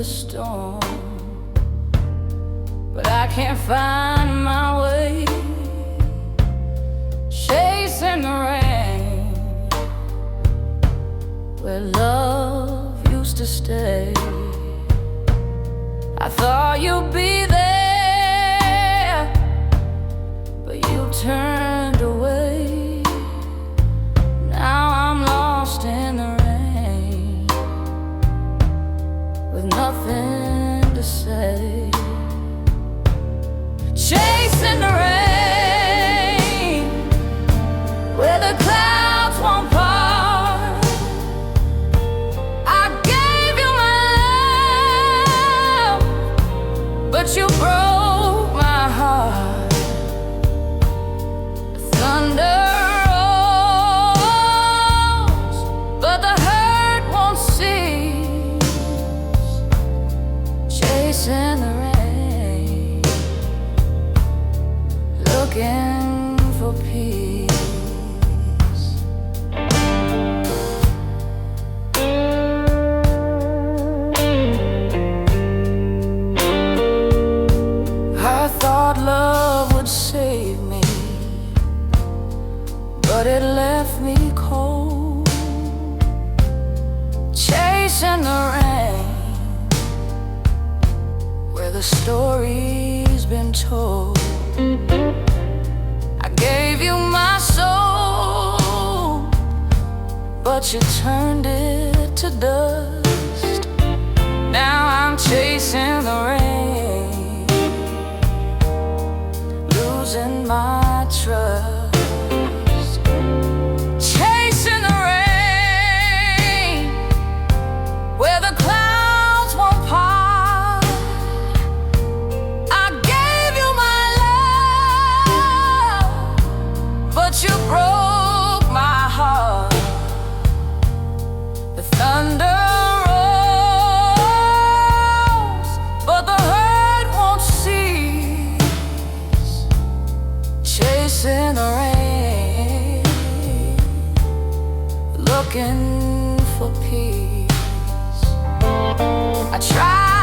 the storm, but I can't find my way, chasing the rain where love used to stay. I thought you'd be there, but you turned away. Now I'm lost in the rain with nothing to say, chasing the rain where the clouds won't part. I gave you my love, but you broke my heart. Thunder rolls, but the hurt won't cease, chasing the rain, looking for peace. I thought love would save me, but it left me cold, chasing the rain where the story's been told. I gave you my soul, but you turned it to dust. Now I'm chasing the rain, losing my trust, chasing the rain where the clouds won't part. I gave you my love, but you broke my heart. The thunder rolls, but the hurt won't cease, chasing the rain, looking for peace. I tried